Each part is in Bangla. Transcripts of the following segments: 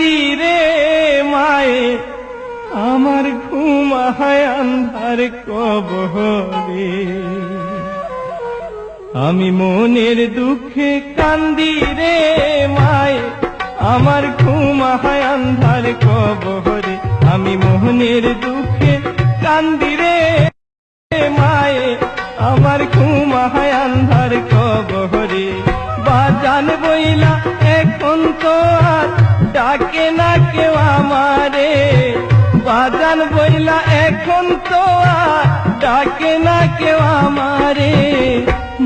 কান্দি রে মায়ে আমার ঘুম হয় আন্ধার কবরে। আমি মনের দুঃখে কান্দি রে মায়ে আমার ঘুম হয় আন্ধার কবরে। আমি মনের দুঃখে কান্দি রে মায়ে আমার ঘুম হয় আন্ধার কবরে। বাজান বইলা এখন তো আর ডাকে না কেউ আমারে। বাজান বইলা এখন তো আর ডাকে না কেউ আমারে।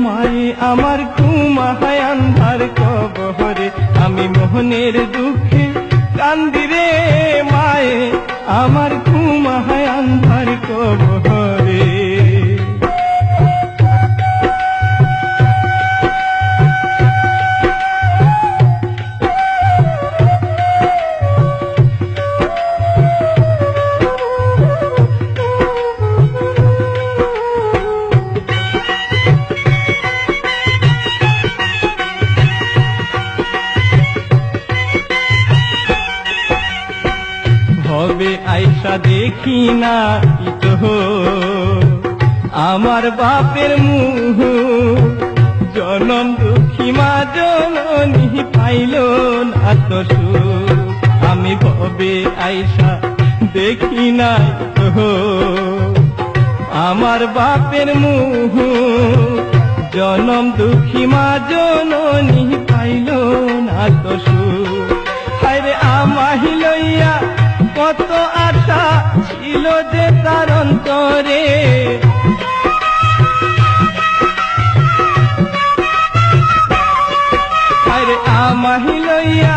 মায়ে আমার ঘুম হয় আন্ধার কবরে। আমি মোহনের দুঃখে কান্দি রে মায়ে আমার ঘুম হয় আন্ধার কবরে। হবে আইসা দেখি না তো আমার বাপের মুহ। জনম দুঃখী মা জননী পাইল না তো সুখ। আমি ভবে আইসা দেখি না তো আমার বাপের মুহ। জনম দুঃখী মা জননী পাইল না তো সুখ। হায়রে আমাহি লইয়া কত আশা ছিল যে তার অন্তরে। আরে আমাহি লইয়া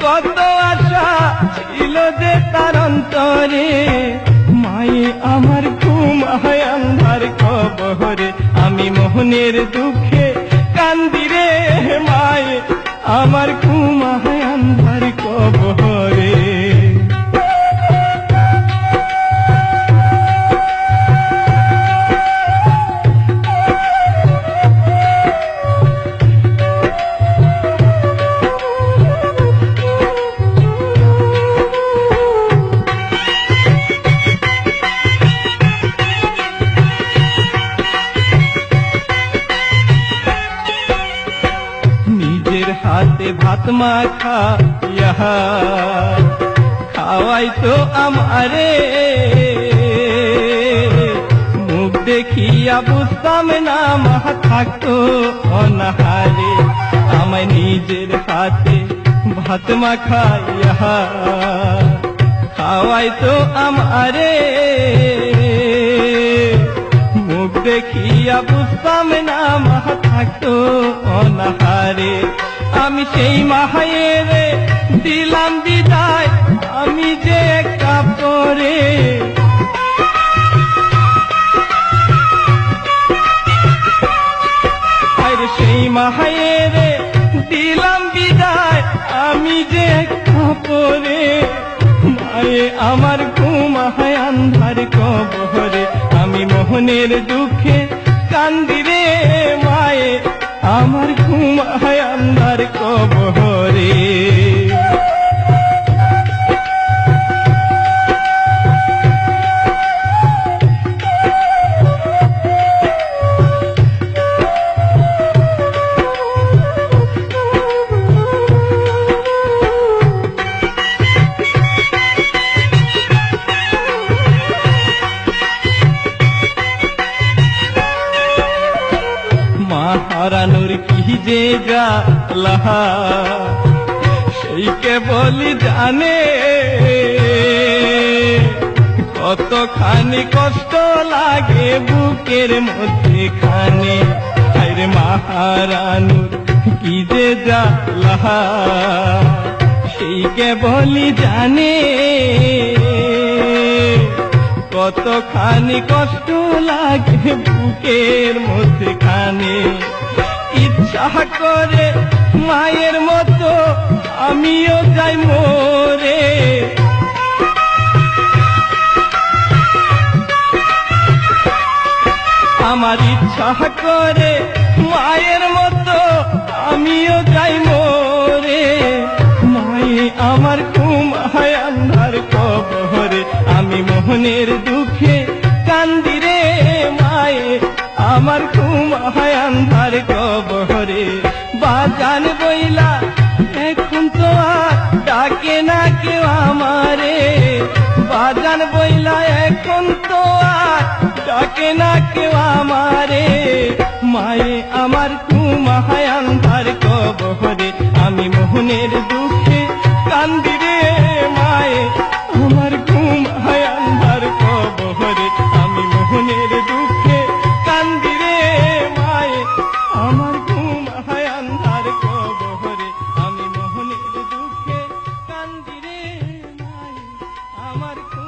কত আশা ছিল যে তার অন্তরে। মায়ে আমার ঘুম হয় আন্ধার কবরে। আমি মোহনের দুঃখে কান্দি রে মায়ে আমার ঘুম হয় আন্ধার কবরে। নিজের হাতে ভাত মাখা খাওয়াই তো আমারে। মুখ দেখিয়া বুঝতাম না মা থাকতো অনাহারে। আমায় নিজের হাতে ভাত মাখা খাওয়াই তো আমারে। মুখ দেখিয়া বুঝতাম না মা থাকতো অনাহারে। আমি সেই মাহায়ের দিলাম বিদায় আমি যে কাপড়ে। আর সেই মাহায়ের দিলাম বিদায় আমি যে কাপড়ে। মায়ে আমার ঘুম হয় আন্ধার কবরে। আমি মোহনের দুঃখে কান্দি রে মায়ে আমার ঘুম হয় আন্ধার কবরে। হারানোর কি যে জ্বালা সেই কেবলই জানে। কতখানি কষ্ট লাগে বুকের মধ্যে খানে। আরে মা হারানোর কি যে জ্বালা সেই কেবলই জানে। কতখানি কষ্ট লাগে বুকের মধ্যে খানে। ইচ্ছা করে মায়ের মতো আমিও যাই মোরে। আমার ইচ্ছা করে মায়ের মতো আমিও যাই মোরে। মায়ে মায়ে আমার ঘুম হয় আন্ধার কবরে, আমি মোহনের দুঃখে কান্দি রে মায়ে আমার ঘুম হয় আন্ধার কবরে। বাজান বইলা এখন তো আর ডাকে না কেউ আমারে, বাজান বইলা এখন তো আর ডাকে না কেউ আমারে। মায়ে আমার ঘুম হয় আন্ধার কবরে, আমি মোহনের দুঃখে কান্দি রে মায়ে আমার ঘুম হয় আন্ধার কবরে, আমি মোহনের দুঃখে কান্দি রে মায়ে আমার ঘুম হয় আন্ধার কবরে, আমি মোহনের দুঃখে কান্দি রে মায়ে আমার ঘুম